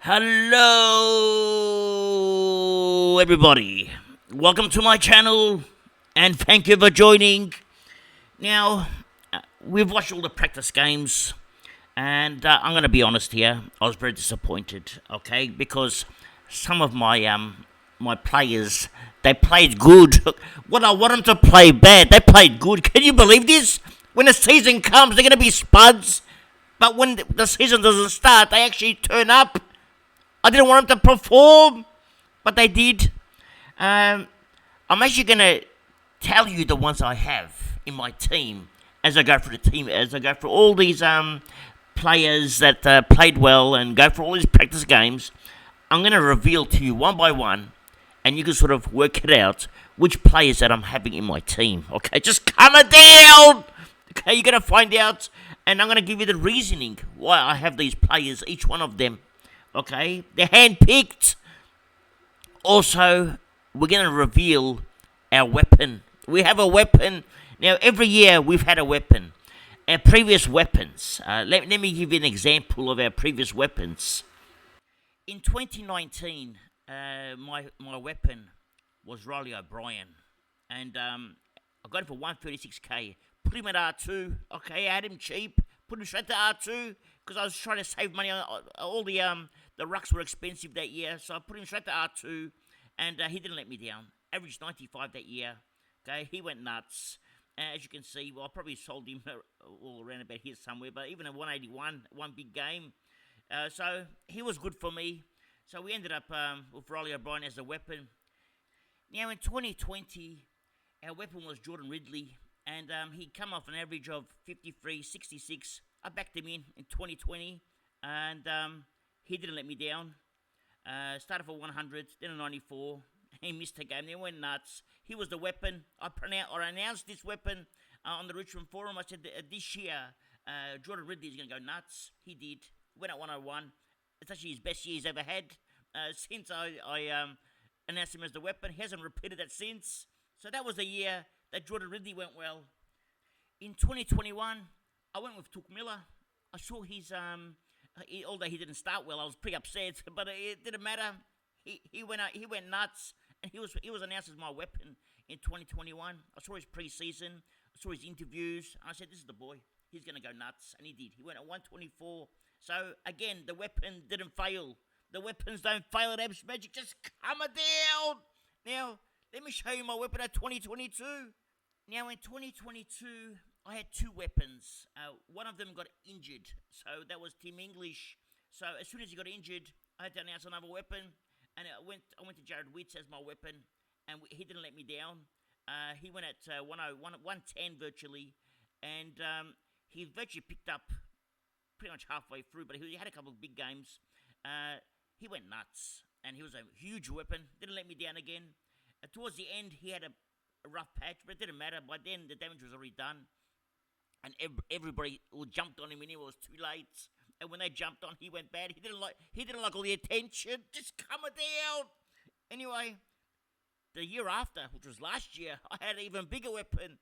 Hello, everybody. Welcome to my channel, and thank you for joining. Now, we've watched all the practice games, and I'm going to be honest here. I was very disappointed. Okay, because some of my players they played good. What I want them to play bad, they played good. Can you believe this? When the season comes, they're going to be spuds. But when the season doesn't start, they actually turn up. I didn't want them to perform, but they did. Um, I'm actually going to tell you the ones I have in my team as I go through the team, as I go through all these players that played well and go through all these practice games. I'm going to reveal to you one by one, and you can sort of work it out which players that I'm having in my team. Okay, just calm it down. Okay, you're going to find out, and I'm going to give you the reasoning why I have these players, each one of them. Okay, they're handpicked. Also, we're going to reveal our weapon. We have a weapon. Now, every year we've had a weapon. Our previous weapons. Let me give you an example of our previous weapons. In 2019, my weapon was Riley O'Brien. And I got him for 136k. Put him at R2. Okay, I had him cheap. Put him straight to R2 because I was trying to save money on all the rucks were expensive that year, so I put him straight to R2, and he didn't let me down. Averaged 95 that year. Okay, he went nuts. As you can see, well, I probably sold him all around about here somewhere, but even at 181, one big game. So he was good for me. So we ended up with Riley O'Brien as a weapon. Now in 2020, our weapon was Jordan Ridley, and he come off an average of 53, 66. I backed him in 2020, and he didn't let me down. Started for 100, then a 94. He missed a game. Then went nuts. He was the weapon. I announced this weapon on the Richmond Forum. I said this year, Jordan Ridley is going to go nuts. He did. Went at 101. It's actually his best year he's ever had since I announced him as the weapon. He hasn't repeated that since. So that was the year that Jordan Ridley went well. In 2021, I went with Took Miller. I saw his although he didn't start well, I was pretty upset, but it didn't matter. He went nuts, and he was announced as my weapon in 2021. I saw his preseason, I saw his interviews, and I said, "This is the boy. He's gonna go nuts," and he did. He went at 124. So again, the weapon didn't fail. The weapons don't fail at Abs Magic. Just calm it down. Now let me show you my weapon at 2022. Now in 2022. I had two weapons. One of them got injured, so that was Tim English. So as soon as he got injured, I had to announce another weapon, and I went to Jared Witts as my weapon, and he didn't let me down. He went at 110 virtually, and he virtually picked up pretty much halfway through, but he had a couple of big games. He went nuts, and he was a huge weapon. Didn't let me down again. Towards the end, he had a rough patch, but it didn't matter. By then, the damage was already done. And everybody jumped on him, and it was too late. And when they jumped on, he went bad. He didn't like all the attention. Just calm it down. Anyway, the year after, which was last year, I had an even bigger weapon.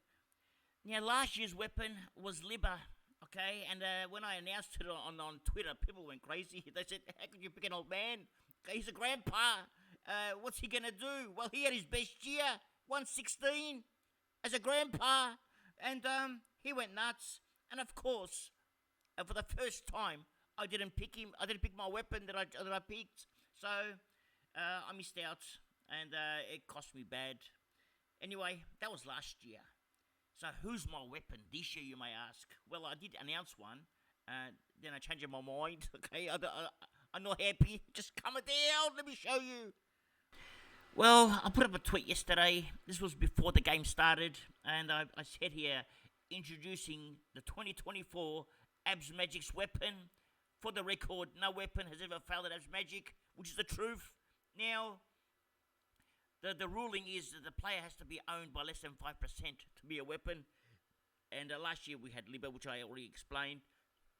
Now, last year's weapon was Libba. Okay, and when I announced it on Twitter, people went crazy. They said, "How could you pick an old man? Okay, he's a grandpa. What's he gonna do?" Well, he had his best year, 116, as a grandpa, and he went nuts, and of course, for the first time, I didn't pick him. I didn't pick my weapon that I picked, so I missed out, and it cost me bad. Anyway, that was last year. So who's my weapon this year, you may ask? Well, I did announce one, then I changed my mind. Okay, I'm not happy. Just calm it down. Let me show you. Well, I put up a tweet yesterday. This was before the game started, and I said here, introducing the 2024 Abs Magic's weapon. For the record, no weapon has ever failed at Abs Magic, which is the truth. Now, the ruling is that the player has to be owned by less than 5% to be a weapon. And last year we had Libba, which I already explained.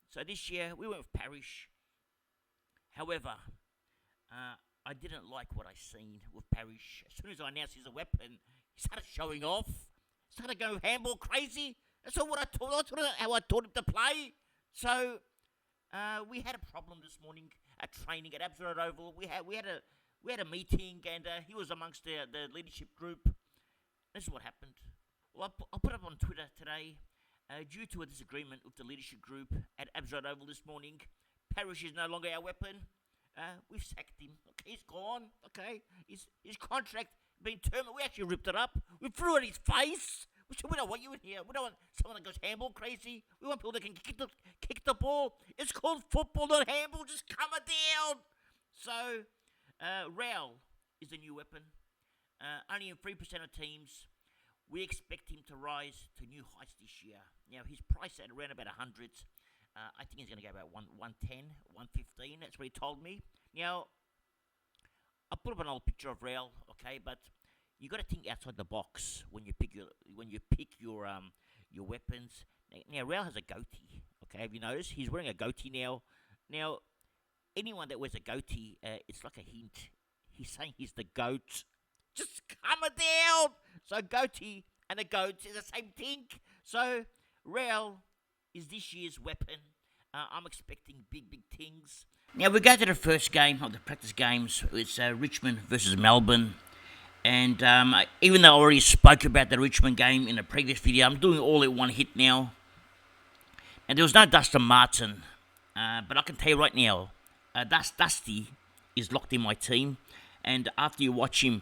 So this year we went with Parrish. However, I didn't like what I seen with Parrish. As soon as I announced he's a weapon, he started showing off. Started going handball crazy. That's all what I taught. That's how I taught him to play. So We had a problem this morning at training at Absolute Oval. We had a meeting, and he was amongst the leadership group. This is what happened. Well, I put up on Twitter today. Due to a disagreement with the leadership group at Absolute Oval this morning, Parrish is no longer our weapon. We've sacked him. Okay, he's gone. Okay, his contract been terminated. We actually ripped it up. We threw it in his face. We said, we don't want you in here. We don't want someone that goes handball crazy. We want people that can kick the ball. It's called football, not handball. Just calm it down. So, Raul is the new weapon. Only in 3% of teams. We expect him to rise to new heights this year. Now, his price at around about 100. I think he's going to go about 110, 115. That's what he told me. Now, I put up an old picture of Raul, okay, but you got to think outside the box when you pick your weapons. Now, Raul has a goatee. Okay, have you noticed? He's wearing a goatee now. Now, anyone that wears a goatee, it's like a hint. He's saying he's the goat. Just calm it down. So goatee and a goat is the same thing. So Raul is this year's weapon. I'm expecting big things. Now we go to the first game of the practice games. It's Richmond versus Melbourne. And even though I already spoke about the Richmond game in the previous video, I'm doing all in one hit now. And there was no Dustin Martin. But I can tell you right now, Dusty is locked in my team. And after you watch him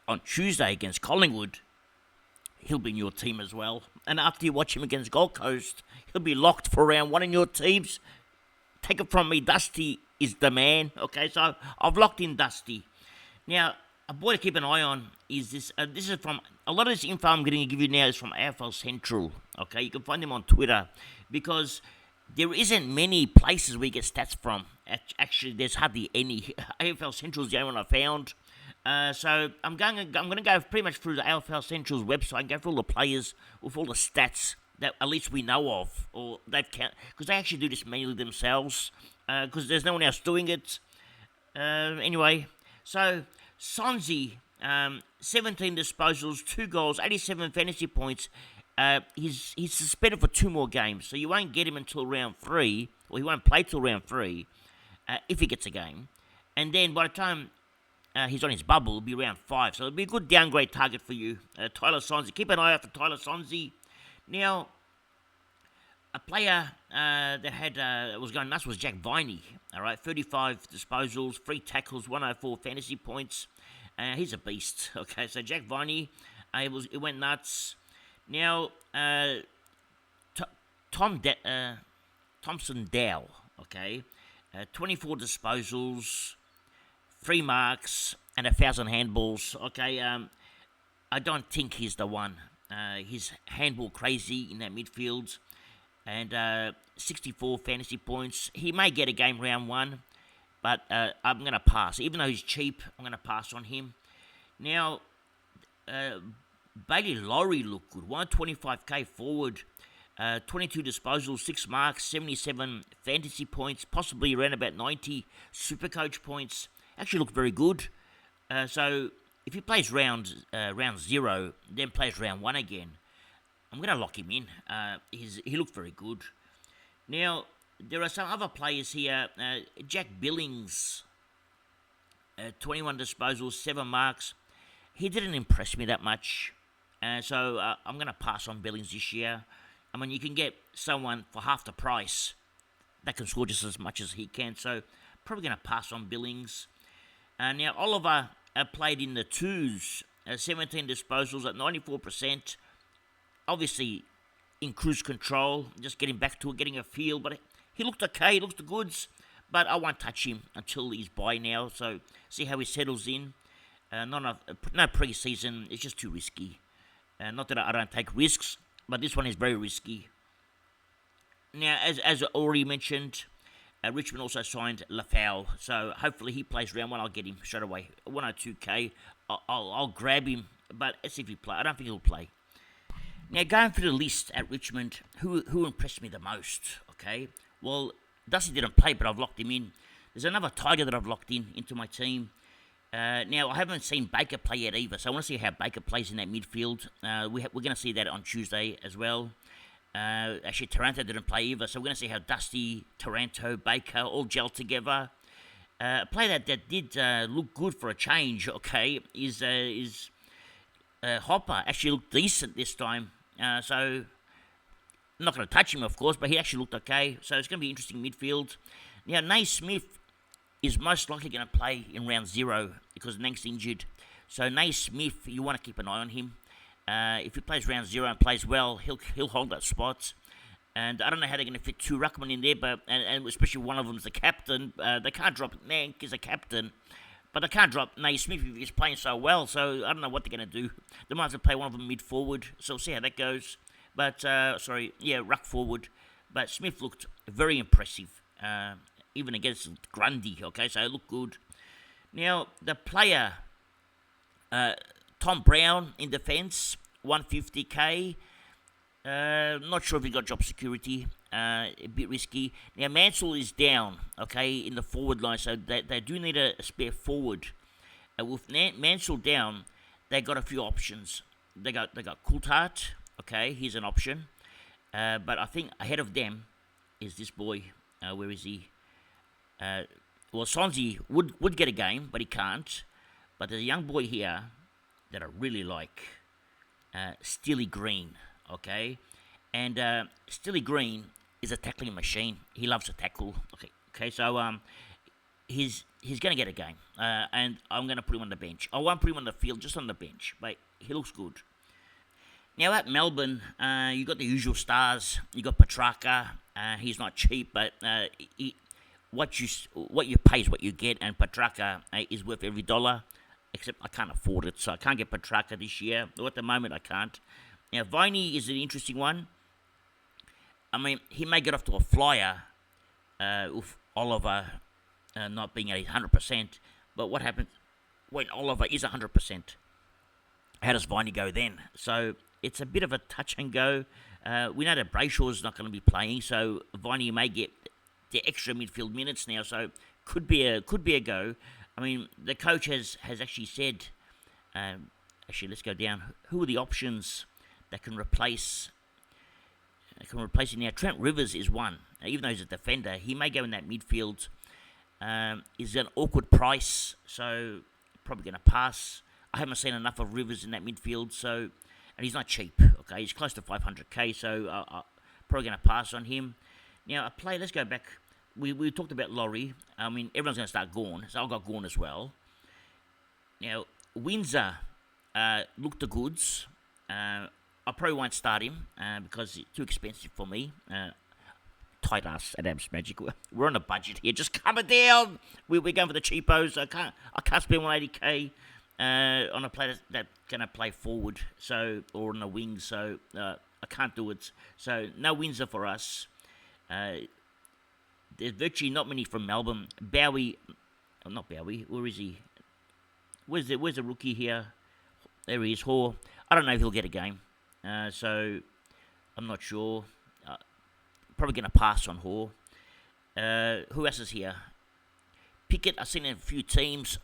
on Tuesday against Collingwood, he'll be in your team as well. And after you watch him against Gold Coast, he'll be locked for round one in your teams. Take it from me, Dusty is the man. Okay, so I've locked in Dusty. Now, a boy to keep an eye on is this. This is from, a lot of this info I'm going to give you now is from AFL Central. Okay, you can find them on Twitter because there isn't many places we get stats from. Actually, there's hardly any. AFL Central is the only one I found. So I'm going to go pretty much through the AFL Central's website and go through all the players with all the stats that at least we know of, or they've count, because they actually do this manually themselves, because there's no one else doing it. Anyway, so Sonzi, 17 disposals, 2 goals, 87 fantasy points. He's suspended for 2 more games, so you won't get him until round 3, or he won't play till round 3, if he gets a game. And then by the time he's on his bubble, it'll be round 5, so it'll be a good downgrade target for you. Tyler Sonzi, keep an eye out for Tyler Sonzi. Now, a player that was going nuts was Jack Viney. All right, 35 disposals, 3 tackles, 104 fantasy points. He's a beast. Okay, so Jack Viney, it went nuts. Now, Thompson Dow. Okay, 24 disposals, 3 marks, and 1,000 handballs. Okay, I don't think he's the one. He's handball crazy in that midfield, and 64 fantasy points. He may get a game round 1, but I'm going to pass. Even though he's cheap, I'm going to pass on him. Now, Bailey Laurie looked good. 125k forward, 22 disposals, 6 marks, 77 fantasy points, possibly around about 90 Supercoach points. Actually looked very good. So if he plays round 0, then plays round 1 again, I'm going to lock him in. He looked very good. Now, there are some other players here. Jack Billings, 21 disposals, 7 marks. He didn't impress me that much. So I'm going to pass on Billings this year. I mean, you can get someone for half the price that can score just as much as he can. So probably going to pass on Billings. Now, Oliver played in the 2s, 17 disposals at 94%. Obviously, in cruise control, just getting back to it, getting a feel. But he looked okay, he looked the goods. But I won't touch him until he's by now. So see how he settles in. No pre-season, it's just too risky. Not that I don't take risks, but this one is very risky. Now, as already mentioned, Richmond also signed Lafau, so hopefully he plays round 1. I'll get him straight away. 102k, I'll grab him, but let's see if he plays. I don't think he'll play. Now, going through the list at Richmond, who impressed me the most, okay? Well, Dusty didn't play, but I've locked him in. There's another Tiger that I've locked into my team. Now, I haven't seen Baker play yet either, so I want to see how Baker plays in that midfield. We're going to see that on Tuesday as well. Actually, Taranto didn't play either, so we're going to see how Dusty, Taranto, Baker all gel together. A player that did look good for a change, okay, is Hopper. Actually looked decent this time. So I'm not going to touch him, of course, but he actually looked okay. So it's going to be interesting midfield. Now, Naismith is most likely going to play in round 0 because Nank's injured. So Naismith, you want to keep an eye on him. If he plays round 0 and plays well, he'll hold that spot. And I don't know how they're going to fit 2 ruckmen in there, but and especially one of them's the captain. They can't drop Nank as a captain, but they can't drop Naismith if he's playing so well. So I don't know what they're going to do. They might have to play one of them mid forward. So we'll see how that goes. But ruck forward. But Smith looked very impressive, even against Grundy. Okay, so it looked good. Now the player, Tom Brown in defence, 150k. Not sure if he got job security. A bit risky. Now Mansell is down, okay, in the forward line, so they do need a spare forward. With Mansell down, they got a few options. They got Coulthard, okay, he's an option. But I think ahead of them is this boy. Where is he? Sonzi would get a game, but he can't. But there's a young boy here that I really like, Steely Green. Okay, and Steely Green is a tackling machine. He loves to tackle. Okay. So he's gonna get a game, and I'm gonna put him on the bench. I won't put him on the field, just on the bench, but he looks good. Now at Melbourne, you got the usual stars. You got Petrarca. He's not cheap, but what you pay is what you get, and Petrarca is worth every dollar. Except I can't afford it, so I can't get Petrarca this year. Or at the moment, I can't. Now, Viney is an interesting one. I mean, he may get off to a flyer with Oliver not being at 100%. But what happens when Oliver is 100%? How does Viney go then? So it's a bit of a touch and go. We know that Brayshaw's not going to be playing, so Viney may get the extra midfield minutes now. So could be a go. I mean, the coach has actually said. Actually, let's go down. Who are the options that can replace it now? Trent Rivers is one. Even though he's a defender, he may go in that midfield. Is an awkward price, so probably going to pass. I haven't seen enough of Rivers in that midfield, so and he's not cheap. Okay, he's close to 500k, so probably going to pass on him. Now, let's go back. We talked about Laurie. I mean, everyone's going to start Gawn, so I've got Gawn as well. Now, Windsor looked the goods. I probably won't start him because it's too expensive for me. Tight ass at Abs Magic. We're on a budget here. Just calm it down. We're going for the cheapos. I can't spend 180k on a player that's going to play forward, so or on the wing. So I can't do it. So no Windsor for us. There's virtually not many from Melbourne. Bowie, not Bowie. Where is he? Where's the rookie here? There he is. Hoare. I don't know if he'll get a game. So I'm not sure. Probably going to pass on Hoare. Who else is here? Pickett, I've seen in a few teams.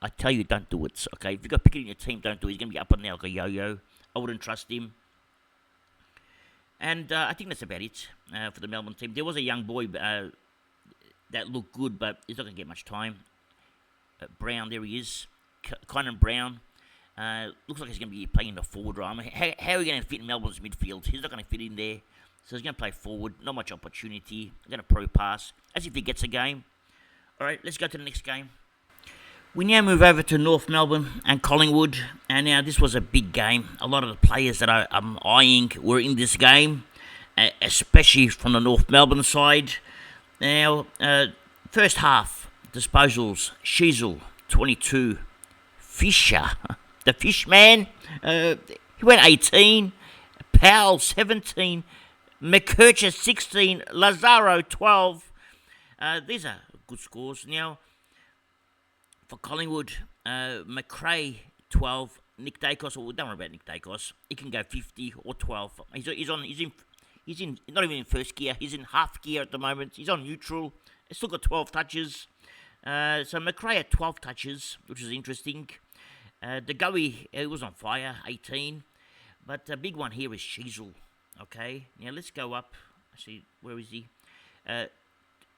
I tell you, don't do it. Okay, if you've got Pickett in your team, don't do it. He's going to be up and down like a yo-yo. I wouldn't trust him. And I think that's about it for the Melbourne team. There was a young boy that looked good, but he's not going to get much time. Brown, there he is. Conan Brown. Looks like he's going to be playing in the forward role. I mean, how are we going to fit in Melbourne's midfield? He's not going to fit in there. So he's going to play forward. Not much opportunity. I'm going to pro pass. As if he gets a game. All right, let's go to the next game. We now move over to North Melbourne and Collingwood. And now this was a big game. A lot of the players that I'm eyeing were in this game, especially from the North Melbourne side. Now, first half, disposals. Sheasel, 22. Fisher, the fish man, he went 18. Powell, 17. McKercher, 16. Lazaro, 12. These are good scores. Now, for Collingwood, McRae, 12. Nick Dacos, well, don't worry about Nick Dacos. He can go 50 or 12. He's in not even in first gear. He's in half gear at the moment. He's on neutral. He's still got 12 touches. So McRae had 12 touches, which is interesting. De Goey, he was on fire, 18. But the big one here is Sheasel. Okay, now let's go up. Actually, where is he? Uh,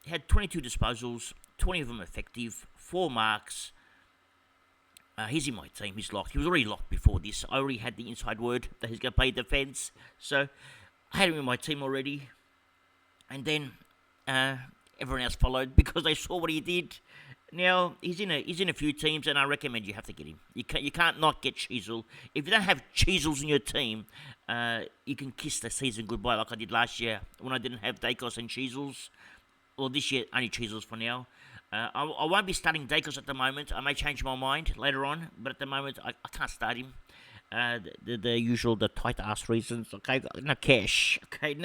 had 22 disposals, 20 of them effective, 4 marks. He's in my team. He's locked. He was already locked before this. I already had the inside word that he's going to play defence. So I had him in my team already. And then uh, everyone else followed because they saw what he did. Now he's in a few teams, and I recommend you have to get him. You can't not get Cheezel. If you don't have Cheezels in your team, you can kiss the season goodbye like I did last year when I didn't have Dacos and Cheezels. Well, this year only Cheezels for now. I won't be starting Dacos at the moment. I may change my mind later on, but at the moment I can't start him. The usual, the tight ass reasons. Okay, no cash. Okay,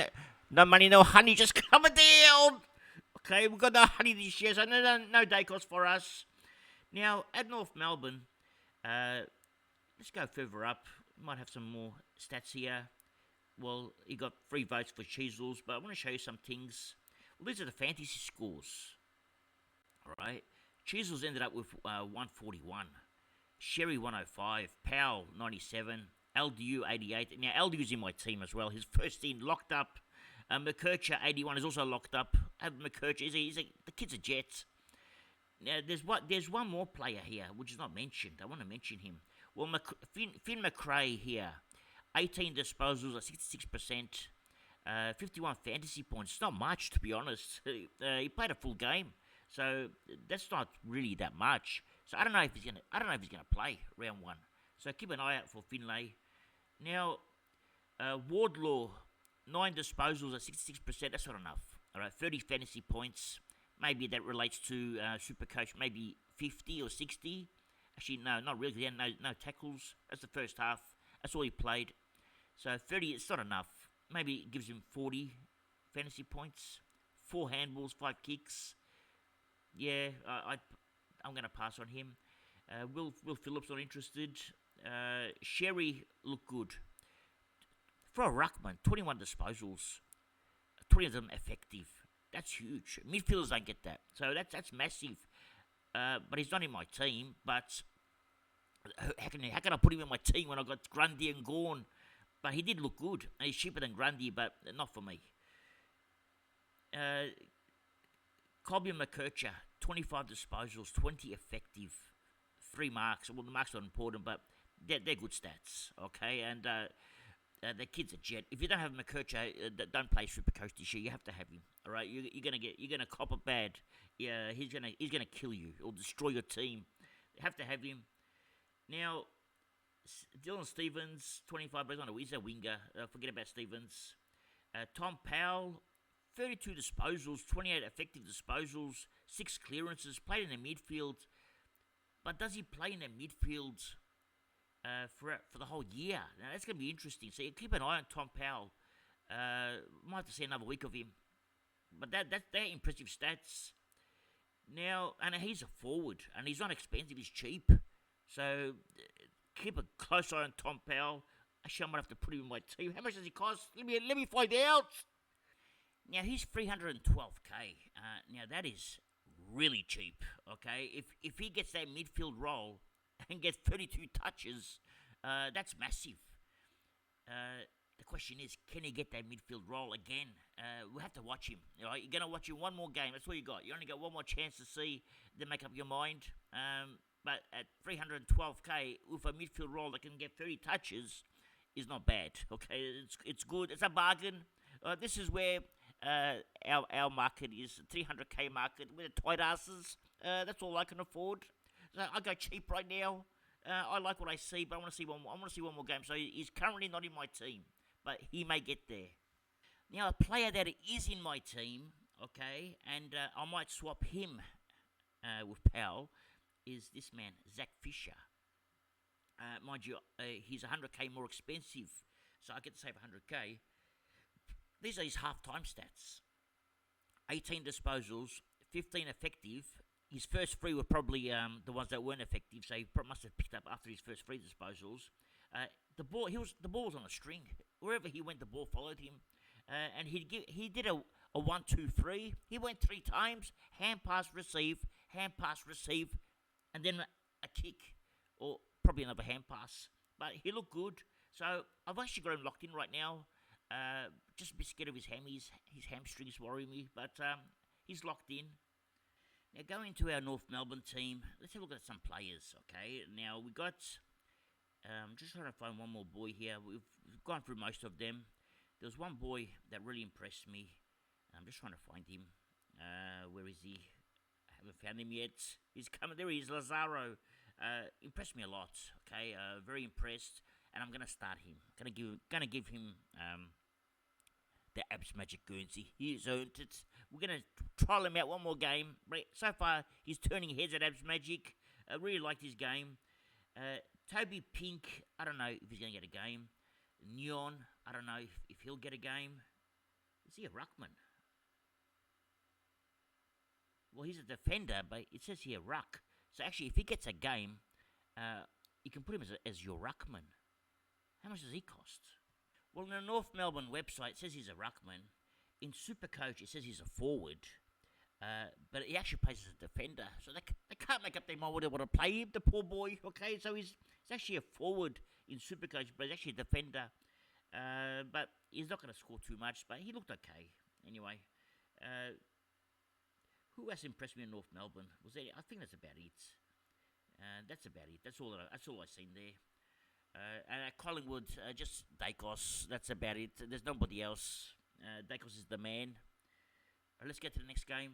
no money, no honey, just coming down. Okay, we've got no honey this year, so no Dacos for us. Now at North Melbourne, let's go further up. Might have some more stats here. Well, he got 3 votes for Cheezels, but I want to show you some things. Well, these are the fantasy scores. Alright. Cheezels ended up with 141. Sherry 105. Powell 97. LDU 88. Now, LDU's in my team as well. His first team locked up. McKercher 81 is also locked up. McKercher, the kid's a jet. Now, there's one more player here, which is not mentioned. I want to mention him. Well, Finn McRae here. 18 disposals at 66%. 51 fantasy points. It's not much, to be honest. He played a full game. So that's not really that much. So I don't know if he's gonna play round 1. So keep an eye out for Finlay. Now, Wardlaw, 9 disposals at 66%. That's not enough. All right, 30 fantasy points. Maybe that relates to Supercoach. Maybe 50 or 60. Actually, no, not really. Yeah, no tackles. That's the first half. That's all he played. So 30. It's not enough. Maybe it gives him 40 fantasy points. 4 handballs, 5 kicks. Yeah, I'm going to pass on him. Will Phillips not interested. Sherry looked good. For a ruckman, 21 disposals, 20 of them effective. That's huge. Midfielders don't get that, so that's massive. But he's not in my team. But how can I put him in my team when I got Grundy and Gorn? But he did look good. And he's cheaper than Grundy, but not for me. Colby McKercher, 25 disposals, 20 effective, 3 marks. Well, the marks are not important, but they're good stats, okay? And the kid's a jet. If you don't have McKercher, don't play Supercoach this year. You have to have him, all right? You're gonna cop it bad. Yeah, he's gonna kill you or destroy your team. You have to have him. Now, Dylan Stevens, 25, but he's a winger. Forget about Stevens. Tom Powell, 32 disposals, 28 effective disposals, 6 clearances, played in the midfield. But does he play in the midfield for the whole year? Now, that's going to be interesting. So you keep an eye on Tom Powell. Might have to see another week of him. But they're impressive stats. Now, and he's a forward, and he's not expensive, he's cheap. So keep a close eye on Tom Powell. Actually, I might have to put him in my team. How much does he cost? Let me find out. Now, he's 312k. Now, that is really cheap, okay? If he gets that midfield role and gets 32 touches, that's massive. The question is, can he get that midfield role again? We'll have to watch him. All right? You're going to watch him one more game. That's all you got. You only got one more chance to see, then make up your mind. But at 312k, with a midfield role that can get 30 touches, is not bad, okay? It's good. It's a bargain. This is where our market is, 300k market with the tight asses. That's all I can afford. So I go cheap right now. I like what I see, but I want to see one more. I want to see one more game. So he's currently not in my team, but he may get there. Now a player that is in my team, okay, and I might swap him with Powell, is this man, Zach Fisher. Mind you, he's 100k more expensive, so I get to save 100k. These are his half-time stats. 18 disposals, 15 effective. His first 3 were probably the ones that weren't effective, so he must have picked up after his first 3 disposals. The ball was on a string. Wherever he went, the ball followed him. And he did a 1-2-3. He went 3 times, hand pass, receive, and then a kick, or probably another hand pass. But he looked good, so I've actually got him locked in right now. Just a bit scared of his hammies. His hamstrings worry me, but he's locked in. Now, going to our North Melbourne team, let's have a look at some players, okay? Now, we got... just trying to find one more boy here. We've gone through most of them. There was one boy that really impressed me. I'm just trying to find him. Where is he? I haven't found him yet. He's coming. There he is, Lazaro. Impressed me a lot, okay? Very impressed. And I'm going to start him. Gonna give him... the Abs Magic Guernsey. He's earned it. We're going to trial him out one more game. So far, he's turning heads at Abs Magic. I really liked his game. Toby Pink, I don't know if he's going to get a game. Neon, I don't know if he'll get a game. Is he a ruckman? Well, he's a defender, but it says here ruck. So actually, if he gets a game, you can put him as your ruckman. How much does he cost? Well, on the North Melbourne website, it says he's a ruckman. In Supercoach, it says he's a forward. But he actually plays as a defender. So they can't make up their mind whether they want to play him, the poor boy. Okay, so he's actually a forward in Supercoach, but he's actually a defender. But he's not going to score too much, but he looked okay. Anyway, who else impressed me in North Melbourne? I think that's about it. That's about it. That's all I've seen there. And at Collingwood, just Dacos. That's about it. There's nobody else. Dacos is the man. Let's get to the next game.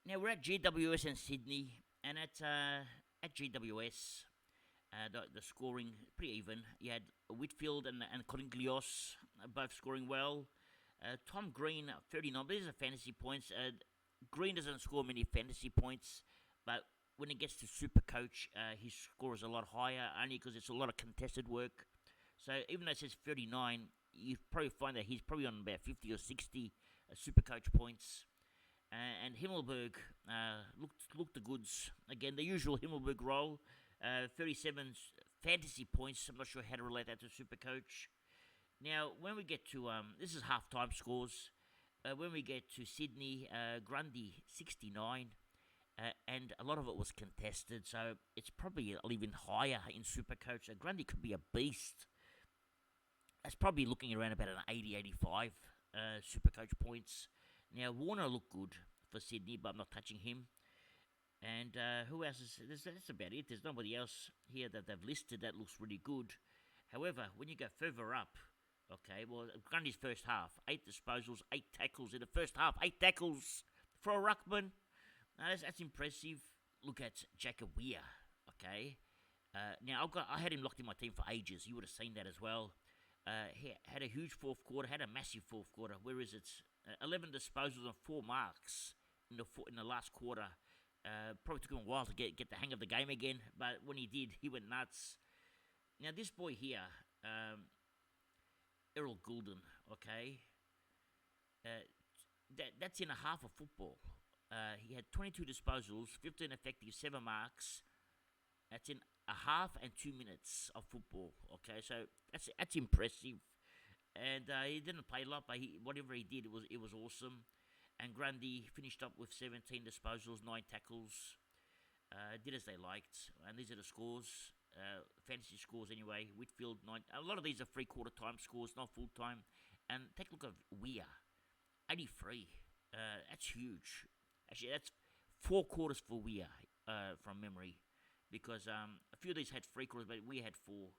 Now we're at GWS in Sydney, and at GWS, the scoring pretty even. You had Whitfield and Coringlios both scoring well. Tom Green 39. But these are fantasy points. Green doesn't score many fantasy points, but when he gets to Supercoach, his score is a lot higher, only because it's a lot of contested work. So even though it says 39, you probably find that he's probably on about 50 or 60 Supercoach points. And Himmelberg looked the goods. Again, the usual Himmelberg role. 37 fantasy points. I'm not sure how to relate that to Supercoach. Now, when we get to... this is half-time scores. When we get to Sydney, Grundy, 69. And a lot of it was contested, so it's probably even higher in Supercoach. Grundy could be a beast. That's probably looking around about an 80-85 Supercoach points. Now, Warner looked good for Sydney, but I'm not touching him. And who else is... That's about it. There's nobody else here that they've listed that looks really good. However, when you go further up, okay, well, Grundy's first half, 8 disposals, 8 tackles in the first half. 8 tackles for a ruckman. Now, that's impressive. Look at Jacob Weir, okay? Now, I had him locked in my team for ages. You would have seen that as well. He had a huge fourth quarter, had a massive fourth quarter. Where is it? 11 disposals and 4 marks in the last quarter. Probably took him a while to get the hang of the game again, but when he did, he went nuts. Now, this boy here, Errol Goulden, okay? That's in a half of football. He had 22 disposals, 15 effective, 7 marks. That's in a half and 2 minutes of football. Okay, so that's impressive. And he didn't play a lot, but whatever he did, it was awesome. And Grundy finished up with 17 disposals, 9 tackles. Did as they liked. And these are the scores. Fantasy scores anyway. Whitfield, 9. A lot of these are 3/4 time scores, not full time. And take a look at Weir, 83. That's huge. Actually, that's 4 quarters for Weir from memory, because a few of these had 3 quarters, but Weir had 4.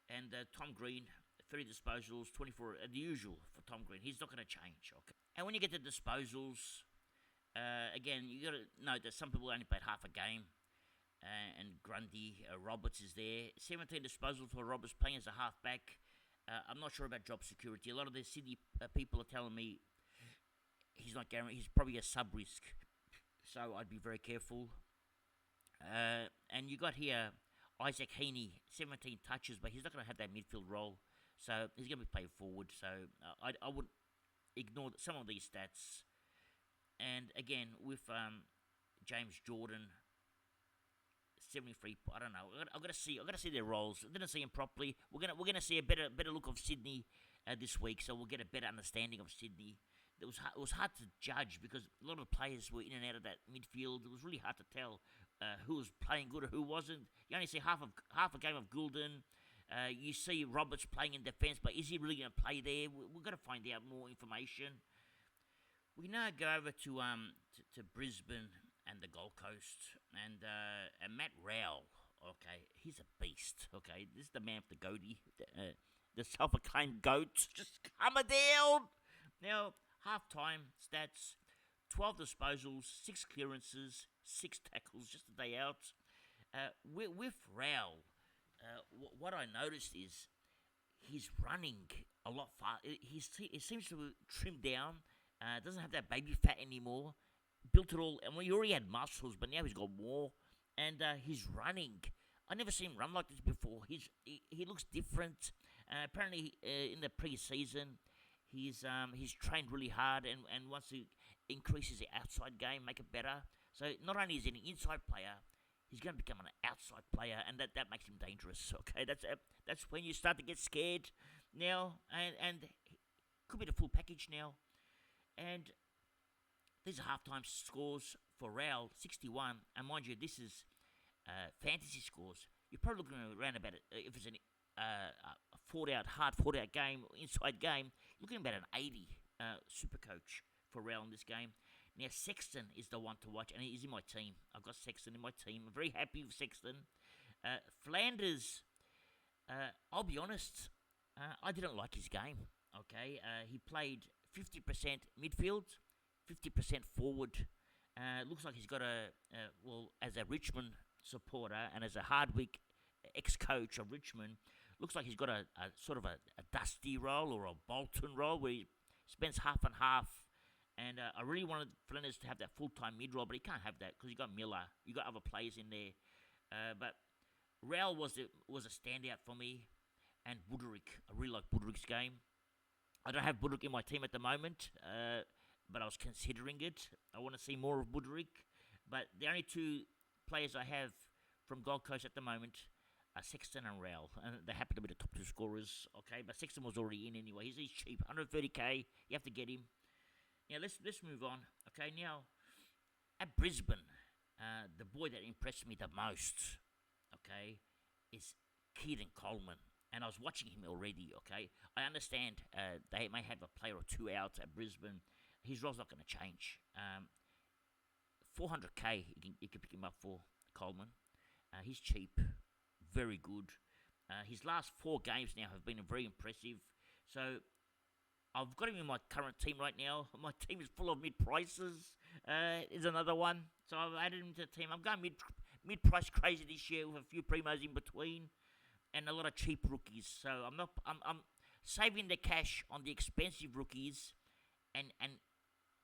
And Tom Green, 30 disposals, 24, the usual for Tom Green. He's not going to change. Okay. And when you get to disposals, again, you got to note that some people only played half a game. And Grundy, Roberts is there. 17 disposals for Roberts, playing as a halfback. I'm not sure about job security. A lot of the Sydney people are telling me he's not guaranteed. He's probably a sub-risk. So I'd be very careful. And you got here Isaac Heaney, 17 touches, but he's not going to have that midfield role. So he's going to be played forward. So I would ignore some of these stats. And again, with James Jordan, 73. I don't know. I've got to see their roles. I didn't see him properly. We're gonna see a better look of Sydney this week, so we'll get a better understanding of Sydney. It was hard to judge because a lot of the players were in and out of that midfield. It was really hard to tell who was playing good or who wasn't. You only see half a game of Goulden. You see Roberts playing in defence, but is he really going to play there? We've got to find out more information. We now go over to Brisbane and the Gold Coast, and Matt Rowell. Okay, he's a beast. Okay, this is the man with the goatee, the self-acclaimed goat, just coming down. Now, half-time stats: 12 disposals, 6 clearances, 6 tackles, just a day out. With Rowell, what I noticed is he's running a lot fast. He seems to trim down. Doesn't have that baby fat anymore. Built it all, and he already had muscles, but now he's got more. And he's running. I never seen him run like this before. He looks different. Apparently, in the pre-season, he's trained really hard and wants to increase his outside game, make it better. So not only is he an inside player, he's going to become an outside player, and that makes him dangerous. Okay, that's when you start to get scared now, and could be the full package now. And these are halftime scores for Rowell, 61. And mind you, this is fantasy scores. You're probably looking around about it. If it's a hard fought-out game, inside game, you're looking about an 80 Supercoach for Rowell in this game. Now, Sexton is the one to watch, and he's in my team. I've got Sexton in my team. I'm very happy with Sexton. Flanders, I'll be honest, I didn't like his game. Okay, he played 50% midfield, 50% forward. Looks like he's got as a Richmond supporter and as a Hardwick ex-coach of Richmond, looks like he's got a sort of a Dusty role or a Bolton role where he spends half and half. And I really wanted Flanders to have that full-time mid role, but he can't have that because you got Miller, you got other players in there. But Rowell was a standout for me, and Buderick. I really like Buderick's game. I don't have Buderick in my team at the moment, but I was considering it. I want to see more of Buderick. But the only 2 players I have from Gold Coast at the moment are Sexton and Rowell, and they happen to be the top 2 scorers. Okay, but Sexton was already in anyway. He's cheap, 130k. You have to get him. Now let's move on. Okay, now at Brisbane, the boy that impressed me the most, okay, is Keaton Coleman. And I was watching him already, okay? I understand they may have a player or 2 out at Brisbane. His role's not going to change. 400k you can pick him up for, Coleman. He's cheap, very good. His last 4 games now have been very impressive. So I've got him in my current team right now. My team is full of mid-prices. Is another one. So I've added him to the team. I'm going mid-price crazy this year with a few primos in between. And a lot of cheap rookies, so I'm saving the cash on the expensive rookies, and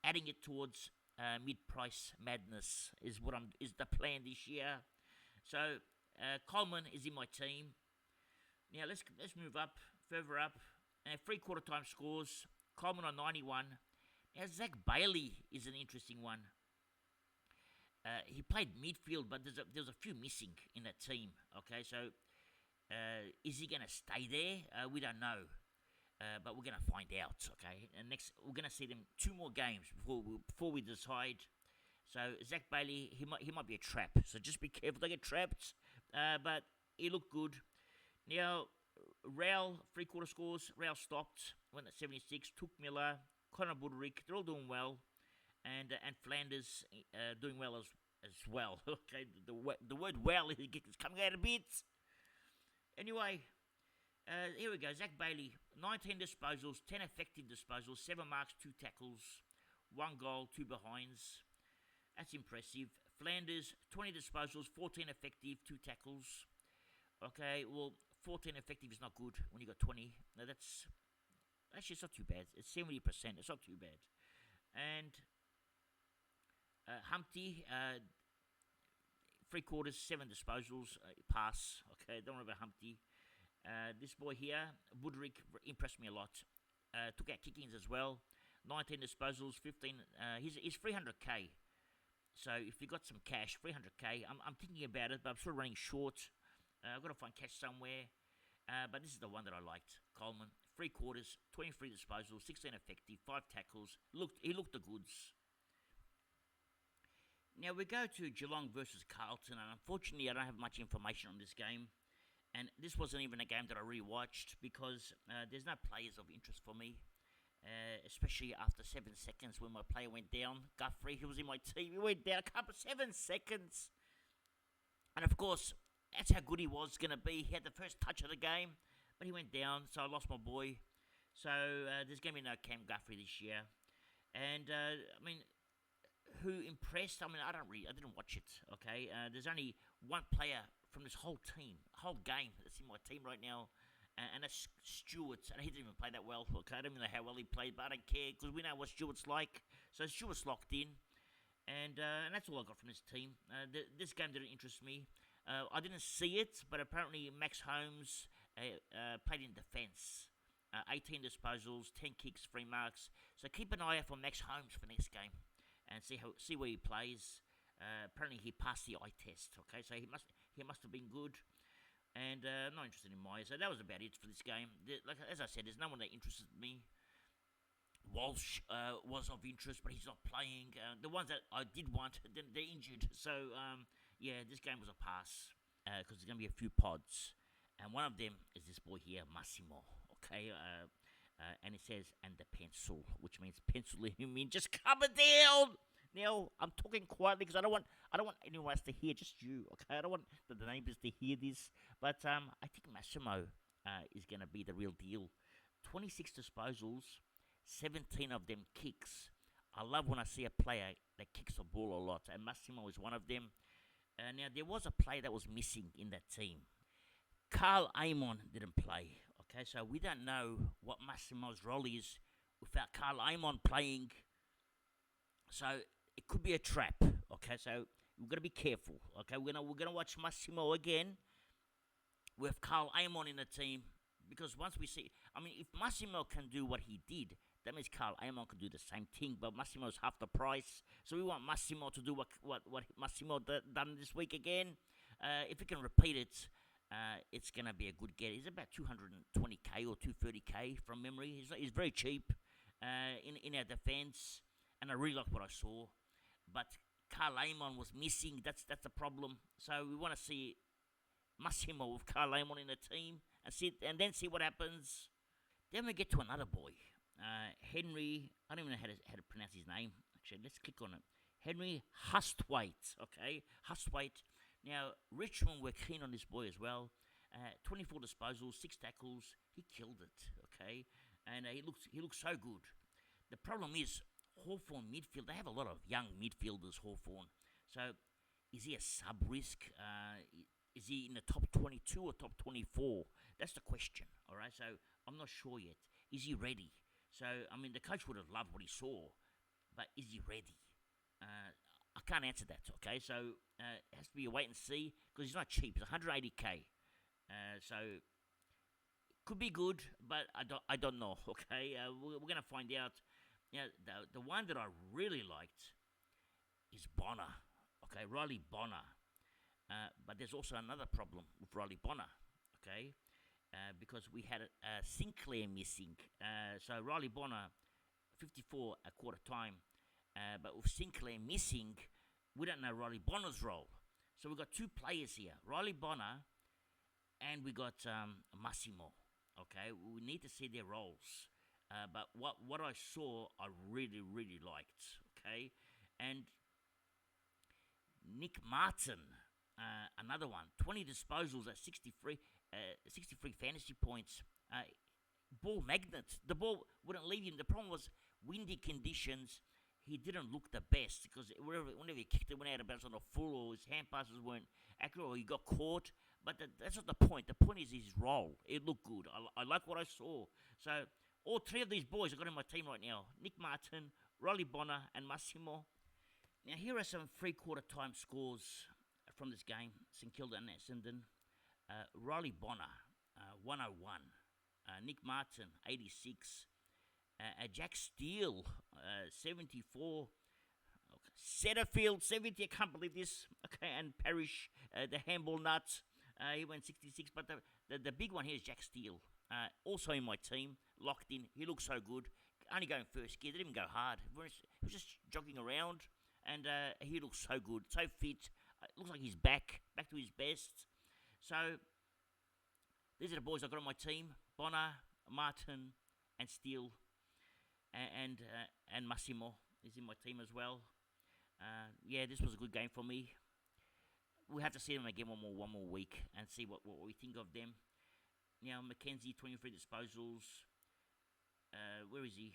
adding it towards mid-price madness is the plan this year. So Coleman is in my team. Now let's move further up. 3/4 time scores. Coleman on 91. Now Zach Bailey is an interesting one. He played midfield, but there's a few missing in that team. Okay, so. Is he going to stay there? We don't know. But we're going to find out, okay? And next, we're going to see them 2 more games before we decide. So, Zach Bailey, he might be a trap. So, just be careful to get trapped. But he looked good. Now, Rowell, 3/4 scores. Rowell stopped, went at 76. Took Miller, Connor Buderick. They're all doing well. And Flanders doing well as well. Okay, the word well is coming out a bit. Anyway, here we go. Zach Bailey, 19 disposals, 10 effective disposals, 7 marks, 2 tackles, 1 goal, 2 behinds. That's impressive. Flanders, 20 disposals, 14 effective, 2 tackles. Okay, well, 14 effective is not good when you got 20. Now that's actually it's not too bad. It's 70%. It's not too bad. And Humpty, 3/4, 7 disposals, pass. Okay, don't worry about Humpty. This boy here, Buderick, impressed me a lot. Took out kick-ins as well. 19 disposals, 15. He's 300k. So if you got some cash, 300k. I'm thinking about it, but I'm sort of running short. I've got to find cash somewhere. But this is the one that I liked. Coleman, 3/4, 23 disposals, 16 effective, 5 tackles. He looked the goods. Now we go to Geelong versus Carlton, and unfortunately I don't have much information on this game. And this wasn't even a game that I rewatched because there's no players of interest for me, especially after 7 seconds when my player went down. Guthrie, who was in my team, he went down a couple 7 seconds. And of course, that's how good he was going to be. He had the first touch of the game, but he went down, so I lost my boy. So there's going to be no Cam Guthrie this year. And, who impressed? I didn't watch it, okay? There's only one player from this whole game that's in my team right now, and that's Stewart, and he didn't even play that well, okay? I don't even know how well he played, but I don't care, because we know what Stewart's like. So Stewart's locked in, and that's all I got from this team. This game didn't interest me. I didn't see it, but apparently Max Holmes played in defence. 18 disposals, 10 kicks, 3 marks. So keep an eye out for Max Holmes for next game, and see where he plays. Apparently he passed the eye test. Okay, so he must have been good. And I'm not interested in Myers. So that was about it for this game. As I said, there's no one that interested me. Walsh was of interest, but he's not playing. The ones that I did want, they're injured. So this game was a pass because there's going to be a few pods, and one of them is this boy here, Massimo. Okay, and it says and the pencil, which means penciling him in. Just calm it down. Now I'm talking quietly because I don't want anyone else to hear, just you. Okay, I don't want the neighbours to hear this. But I think Massimo is going to be the real deal. 26 disposals, 17 of them kicks. I love when I see a player that kicks the ball a lot, and Massimo is one of them. Now there was a player that was missing in that team. Carl Amon didn't play. Okay, so we don't know what Massimo's role is without Carl Amon playing. So it could be a trap. Okay, so we've got to be careful. Okay, we're gonna watch Massimo again with Carl Amon in the team, because once we see, if Massimo can do what he did, that means Carl Amon can do the same thing. But Massimo's half the price, so we want Massimo to do what Massimo done this week again. If he can repeat it, it's going to be a good get. He's about 220k or 230k from memory. He's very cheap in our defence, and I really like what I saw. But Carl Amon was missing. That's the problem. So we want to see Massimo with Carl Amon in the team and then see what happens. Then we get to another boy, Henry. I don't even know how to pronounce his name. Actually, let's click on it. Henry Hustwaite. Okay, Hustwaite. Now, Richmond were keen on this boy as well. 24 disposals, 6 tackles. He killed it, okay? And he looks so good. The problem is, Hawthorn midfield, they have a lot of young midfielders, Hawthorn. So, is he a sub-risk? Is he in the top 22 or top 24? That's the question, all right? So, I'm not sure yet. Is he ready? So, the coach would have loved what he saw, but is he ready? I can't answer that, okay? So, it has to be a wait and see, because he's not cheap. He's 180k. So, it could be good, but I don't know, okay? We're going to find out. The one that I really liked is Bonner, okay? Riley Bonner. But there's also another problem with Riley Bonner, okay? Because we had Sinclair missing. So, Riley Bonner, 54 at quarter time. But with Sinclair missing, we don't know Riley Bonner's role. So we've got 2 players here, Riley Bonner, and we got Massimo. Okay, we need to see their roles. But what I saw, I really, really liked. Okay, and Nick Martin, another one, 20 disposals at 63 fantasy points. Ball magnet. The ball wouldn't leave him. The problem was windy conditions. He didn't look the best because whenever he kicked it, went out of bounds on the full, or his hand passes weren't accurate, or he got caught. But that's not the point. The point is his role. It looked good. I like what I saw. So all 3 of these boys I got in my team right now: Nick Martin, Riley Bonner, and Massimo. Now here are some 3/4 time scores from this game: St Kilda and Essendon. Riley Bonner, 101. Nick Martin, 86. Jack Steele, 74. Okay. Setterfield, 70. I can't believe this. Okay, and Parrish, the handball nut, he went 66. But the big one here is Jack Steele. Also in my team, locked in. He looks so good. Only going first gear. Didn't even go hard. He was just jogging around, and he looks so good, so fit. Looks like he's back to his best. So these are the boys I got on my team: Bonner, Martin, and Steele, and Massimo is in my team as well. Yeah, this was a good game for me. We'll have to see them again one more week and see what we think of them. Now, Mackenzie, 23 disposals. Where is he?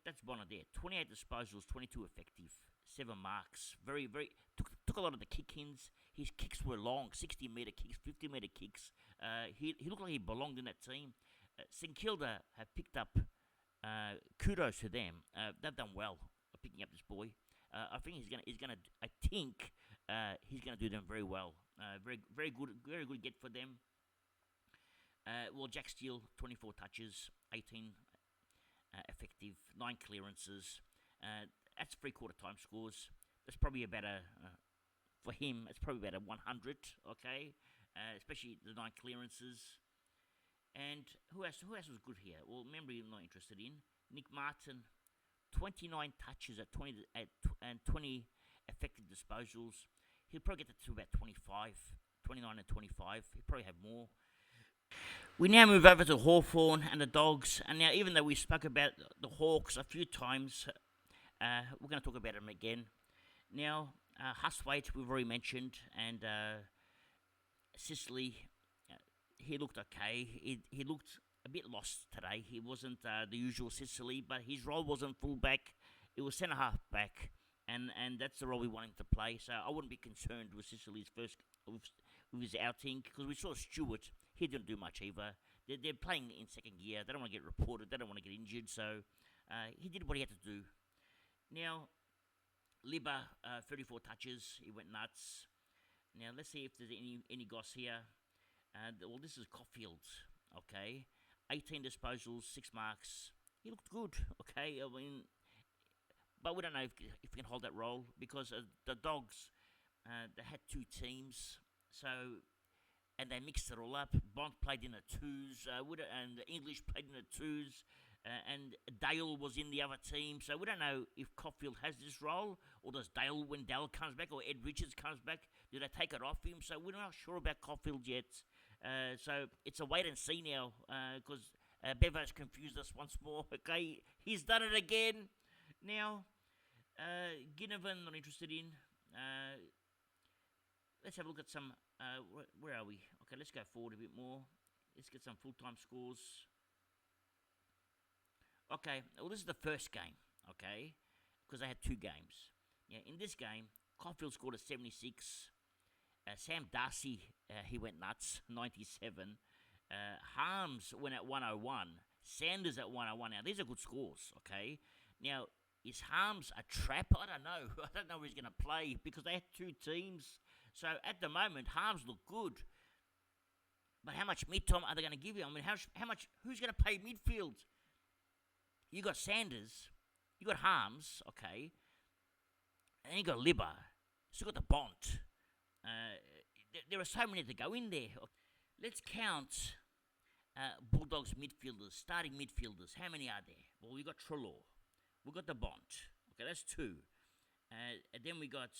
That's Bonner there. 28 disposals, 22 effective, 7 marks. Very took a lot of the kick-ins. His kicks were long, 60-metre kicks, 50-metre kicks. He looked like he belonged in that team. St Kilda have picked up. Kudos to them. They've done well picking up this boy. I think he's gonna do them very well. Very good get for them. Well, Jack Steele, 24 touches, 18 effective, 9 clearances. That's 3/4 time scores. That's probably about for him, it's probably about a 100, okay? Especially the 9 clearances. And who else was good here? Well, remember, I'm not interested in. Nick Martin, 29 touches at 20 effective disposals. He'll probably get to about 29 and 25. He'll probably have more. We now move over to Hawthorn and the Dogs. And now, even though we spoke about the Hawks a few times, we're going to talk about them again. Now, Hustwaite, we've already mentioned, and Sicily, he looked okay. He looked a bit lost today. He wasn't the usual Sicily, but his role wasn't fullback. It was centre-half back, and that's the role we want him to play. So I wouldn't be concerned with Sicily's with his outing, because we saw Stewart. He didn't do much either. They're playing in second gear. They don't want to get reported. They don't want to get injured. So he did what he had to do. Now, Libba, 34 touches. He went nuts. Now, let's see if there's any goss here. Well, this is Caulfield, okay? 18 disposals, 6 marks. He looked good, okay? I mean, but we don't know if we can hold that role, because the Dogs, they had 2 teams, so, and they mixed it all up. Bond played in the 2s, and the English played in the 2s, and Dale was in the other team, so we don't know if Caulfield has this role, or does Dale, when Dale comes back, or Ed Richards comes back, do they take it off him? So we're not sure about Caulfield yet. So it's a wait and see now, because Bevo's confused us once more. Okay, he's done it again. Now, Ginnivan, not interested in. Let's have a look at some. Where are we? Okay, let's go forward a bit more. Let's get some full-time scores. Okay, well, this is the first game, okay, because they had 2 games. Yeah, in this game, Caulfield scored a 76. Sam Darcy, he went nuts, 97. Harms went at 101. Sanders at 101. Now, these are good scores, okay? Now, is Harms a trap? I don't know. I don't know where he's going to play, because they had 2 teams. So, at the moment, Harms look good. But how much mid-time are they going to give you? I mean, how much? Who's going to play midfield? You got Sanders, you got Harms, okay, and you got Libba, so you got the Bont. There are so many to go in there. Let's count Bulldogs midfielders, starting midfielders. How many are there? Well, we got Trelaw, we got the Bont. Okay, that's 2. And then we got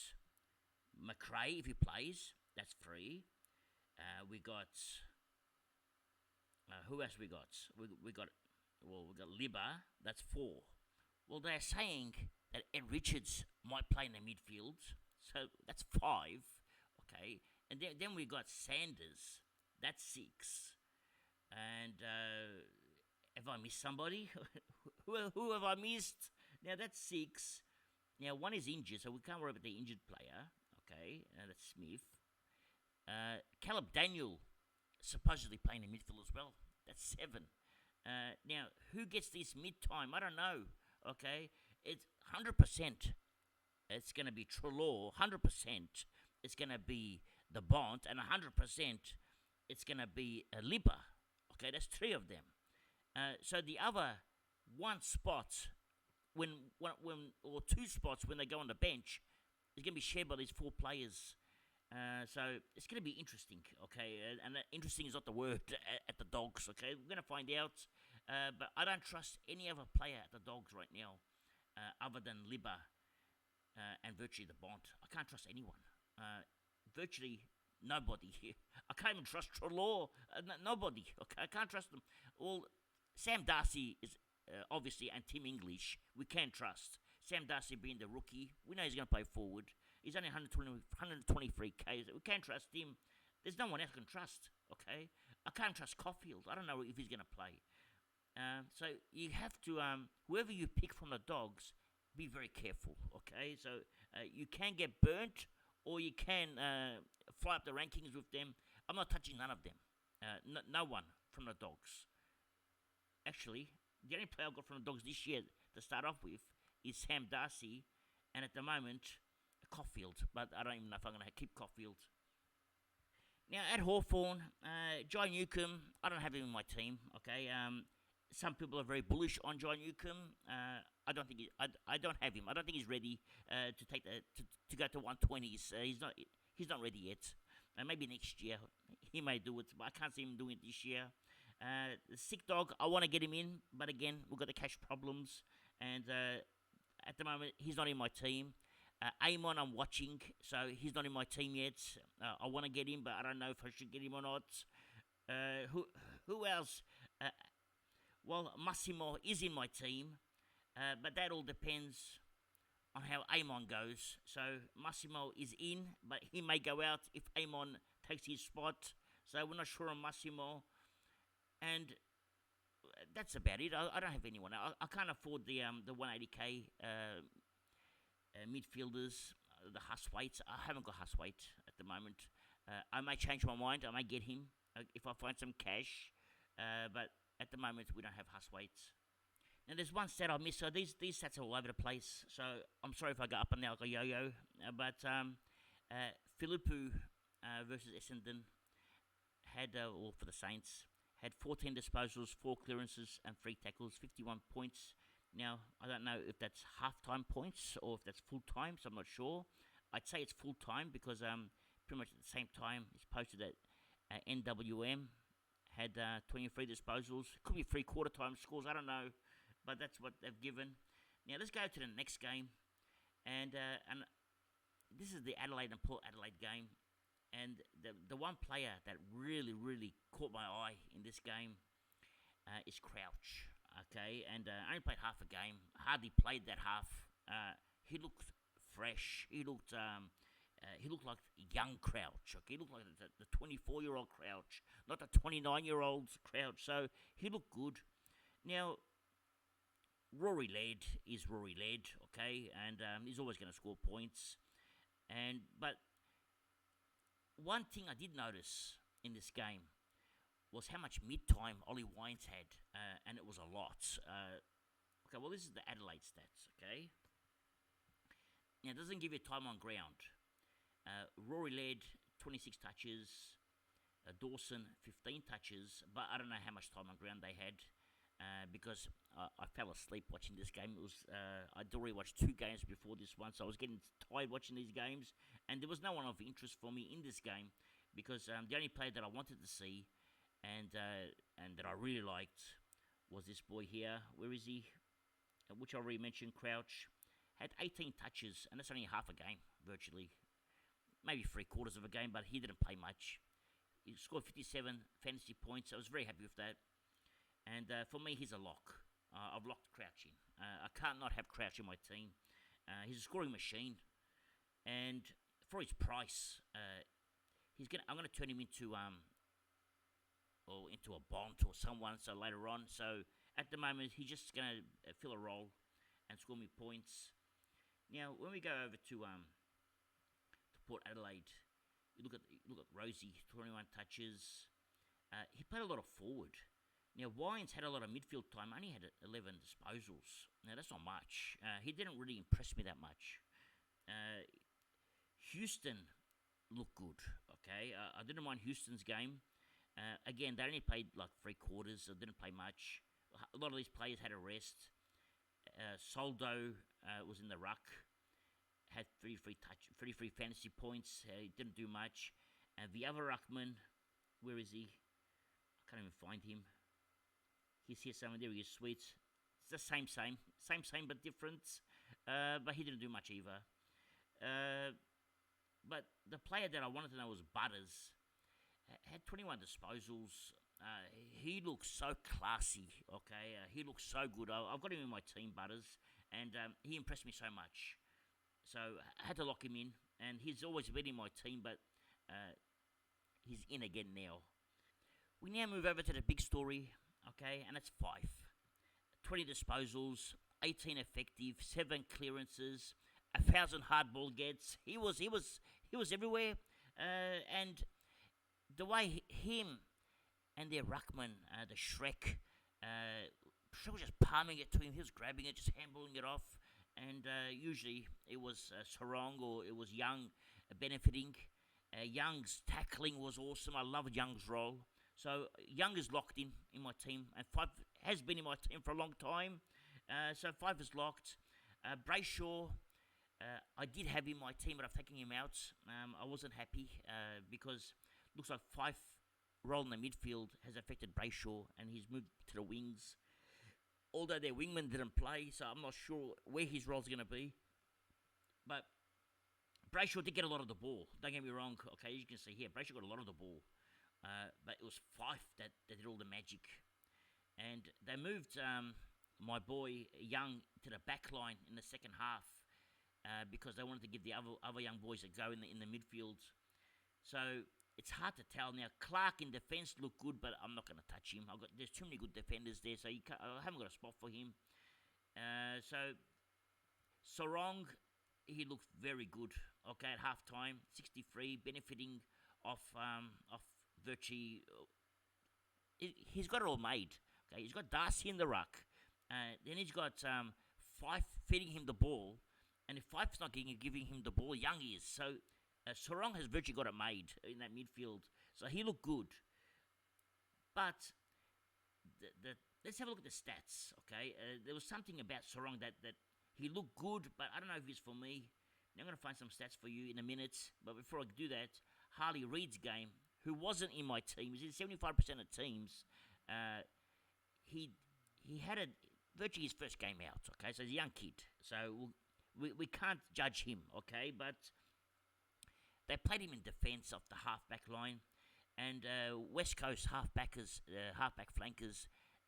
McRae if he plays. That's 3. We got who else? We got Libba, that's 4. Well, they're saying that Ed Richards might play in the midfield, so that's 5, okay? And then we got Sanders, that's 6. And have I missed somebody? who have I missed? Now, that's 6. Now, 1 is injured, so we can't worry about the injured player, okay? That's Smith. Caleb Daniel, supposedly playing in midfield as well, that's 7. Now, who gets this mid-time? I don't know, okay? It's 100%. It's going to be Trelaw, 100%. It's going to be the Bont, and 100% it's going to be Libba. Okay, that's 3 of them. So the other 1 spot, or 2 spots when they go on the bench, is going to be shared by these 4 players. So it's going to be interesting, okay? And interesting is not the word at the Dogs, okay? We're going to find out. But I don't trust any other player at the Dogs right now, other than Libba and virtually the Bont. I can't trust anyone. Virtually, Nobody. I can't even trust Trelaw. Nobody. Okay, I can't trust them. Well, Sam Darcy is obviously, and Tim English, we can trust. Sam Darcy being the rookie, we know he's going to play forward. He's only 123k. We can't trust him. There's no one else I can trust. Okay, I can't trust Caulfield. I don't know if he's going to play. So you have to, whoever you pick from the Dogs, be very careful. Okay, so you can get burnt, or you can fly up the rankings with them. I'm not touching none of them. No one from the Dogs. Actually, the only player I got from the Dogs this year to start off with is Sam Darcy, and at the moment, Caulfield. But I don't even know if I'm going to keep Caulfield. Now, at Hawthorn, Jai Newcomb, I don't have him in my team, okay? Some people are very bullish on Jai Newcomb. I don't think I don't have him. I don't think he's ready to take to go to 120s. He's not ready yet. Maybe next year he may do it, but I can't see him doing it this year. The Sick Dog, I want to get him in, but again, we've got the cash problems, and at the moment he's not in my team. Amon, I'm watching, so he's not in my team yet. I want to get him, but I don't know if I should get him or not. Who else? Well, Massimo is in my team, but that all depends on how Amon goes. So Massimo is in, but he may go out if Amon takes his spot. So we're not sure on Massimo, and that's about it. I don't have anyone. I can't afford the 180k midfielders, the Huswaite. I haven't got Huswaite at the moment. I may change my mind. I may get him if I find some cash, but at the moment we don't have Huswaite. Now there's one stat I missed. So these stats are all over the place. So I'm sorry if I go up and down like a yo-yo. But Philippou versus Essendon had, or for the Saints, had 14 disposals, 4 clearances, and 3 tackles, 51 points. Now, I don't know if that's half-time points or if that's full-time, so I'm not sure. I'd say it's full-time because pretty much at the same time it's posted that NWM had 23 disposals. Could be 3/4 time scores, I don't know, but that's what they've given. Now, let's go to the next game, and this is the Adelaide and Port Adelaide game, and the one player that really caught my eye in this game is Crouch. Okay, and I only played half a game. Hardly played that half. He looked fresh. He looked like young Crouch. Okay, he looked like the 24-year-old Crouch, not the 29-year-old Crouch. So he looked good. Now, Rory Laird is Rory Laird. Okay, and he's always going to score points. But one thing I did notice in this game was how much mid-time Ollie Wines had, and it was a lot. Okay, well, this is the Adelaide stats, okay? Now, it doesn't give you time on ground. Rory Laird, 26 touches. Dawson, 15 touches, but I don't know how much time on ground they had, because I fell asleep watching this game. It was I'd already watched 2 games before this one, so I was getting tired watching these games, and there was no one of interest for me in this game, because the only player that I wanted to see and that I really liked was this boy here. Where is he? Which I already mentioned, Crouch. Had 18 touches, and that's only half a game, virtually. Maybe 3/4 of a game, but he didn't play much. He scored 57 fantasy points, so I was very happy with that. And for me, he's a lock. I've locked Crouch in. I can't not have Crouch in my team. He's a scoring machine. And for his price, I'm going to turn him into a Bond or someone, so later on. So at the moment, he's just going to fill a role and score me points. Now, when we go over to Port Adelaide, you look at Rosie, 21 touches. He played a lot of forward. Now, Wines had a lot of midfield time, only had 11 disposals. Now, that's not much. He didn't really impress me that much. Houston looked good, okay? I didn't mind Houston's game. Again, they only played like 3/4, so didn't play much. A lot of these players had a rest. Soldo was in the ruck, had 33 fantasy points. He didn't do much. And the other ruckman, where is he? I can't even find him. He's here somewhere. There he is, Sweet. It's the same, but different. But he didn't do much either. But but the player that I wanted to know was Butters. Had 21 disposals. He looks so classy, okay? He looks so good. I've got him in my team, Butters, and he impressed me so much. So I had to lock him in, and he's always been in my team, but he's in again now. We now move over to the big story, okay, and it's Fife. 20 disposals, 18 effective, 7 clearances, 1,000 hard ball gets. He was everywhere, and the way him and their ruckman, the Shrek, Shrek was just palming it to him. He was grabbing it, just handballing it off, and usually it was Sarong or it was Young benefiting. Young's tackling was awesome. I loved Young's role. So Young is locked in my team, and Fife has been in my team for a long time. So Fife is locked. Brayshaw, I did have him in my team, but I've taken him out. I wasn't happy because it looks like Fife role in the midfield has affected Brayshaw, and he's moved to the wings. Although their wingman didn't play, so I'm not sure where his role's going to be. But Brayshaw did get a lot of the ball. Don't get me wrong. Okay, as you can see here, Brayshaw got a lot of the ball. But it was Fife that did all the magic. And they moved my boy Young to the back line in the second half because they wanted to give the other young boys a go in the midfield. So it's hard to tell. Now, Clark in defence looked good, but I'm not going to touch him. There's too many good defenders there, so I haven't got a spot for him. So Sarong, he looked very good, okay, at half-time. 63, benefiting off Virtue. He's got it all made. Okay, he's got Darcy in the ruck. Then he's got Fife feeding him the ball, and if Fife's not giving him the ball, Young is. So Sarong has virtually got it made in that midfield. So he looked good. But let's have a look at the stats. Okay, there was something about Sarong that he looked good, but I don't know if it's for me. Now I'm going to find some stats for you in a minute. But before I do that, Harley Reid's game, who wasn't in my team, he's in 75% of teams. He had virtually his first game out, okay? So he's a young kid. So we can't judge him, okay? But they played him in defence off the half-back line. And West Coast half-back flankers,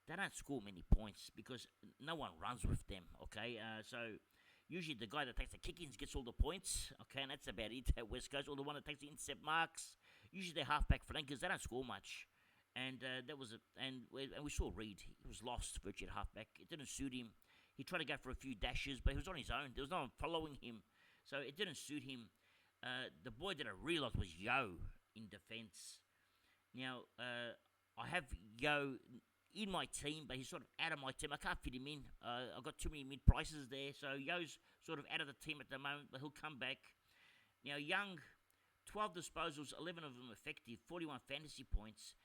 they don't score many points because no one runs with them, okay? So usually the guy that takes the kick-ins gets all the points, okay, and that's about it at West Coast. Or the one that takes the intercept marks. Usually they're half-back flankers. They don't score much. And we saw Reid. He was lost virtually at half-back. It didn't suit him. He tried to go for a few dashes, but he was on his own. There was no one following him. So it didn't suit him. The boy that I really liked was Yo in defence. Now, I have Yo in my team, but he's sort of out of my team. I can't fit him in. I've got too many mid-prices there. So Yo's sort of out of the team at the moment, but he'll come back. Now, Young, 12 disposals, 11 of them effective, 41 fantasy points.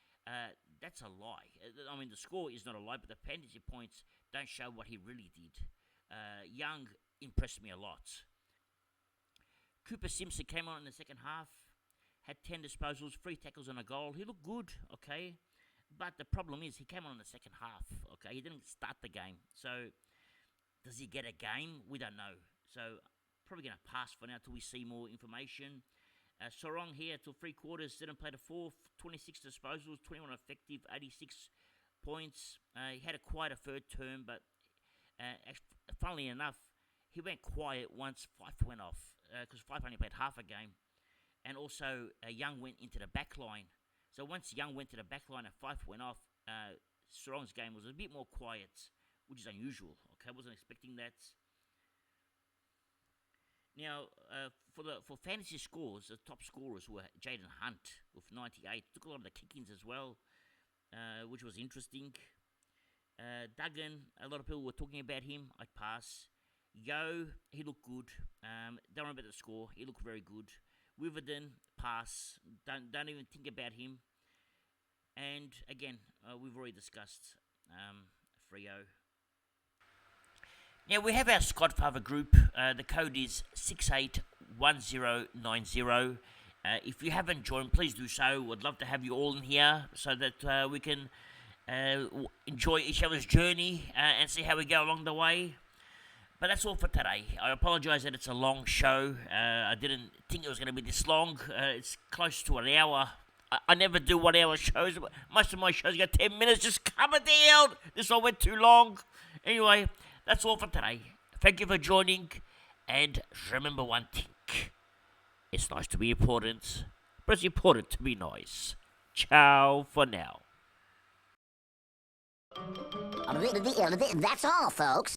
That's a lie. I mean, the score is not a lie, but the fantasy points don't show what he really did. Young impressed me a lot. Cooper Simpson came on in the second half, had 10 disposals, 3 tackles and a goal. He looked good, okay? But the problem is he came on in the second half, okay? He didn't start the game. So does he get a game? We don't know. So probably going to pass for now till we see more information. Sarong here till 3 quarters, didn't play the fourth, 26 disposals, 21 effective, 86 points. He had quite a third term, but funnily enough, he went quiet once Fife went off, because Fife only played half a game. And also, Young went into the back line. So once Young went to the back line and Fife went off, Sarong's game was a bit more quiet, which is unusual. Okay, I wasn't expecting that. Now, for fantasy scores, the top scorers were Jaden Hunt with 98. Took a lot of the kick-ins as well, which was interesting. Duggan, a lot of people were talking about him. I'd pass. Yo, he looked good. Don't worry about the score. He looked very good. Witherden, pass. Don't even think about him. And again, we've already discussed Freo. Now, we have our Scodfather group. The code is 681090. If you haven't joined, please do so. Would love to have you all in here so that we can enjoy each other's journey and see how we go along the way. But that's all for today. I apologise that it's a long show. I didn't think it was going to be this long. It's close to an hour. I never do 1 hour shows. Most of my shows go 10 minutes. Just calm it down. This one went too long. Anyway, that's all for today. Thank you for joining. And remember one thing. It's nice to be important, but it's important to be nice. Ciao for now. That's all, folks.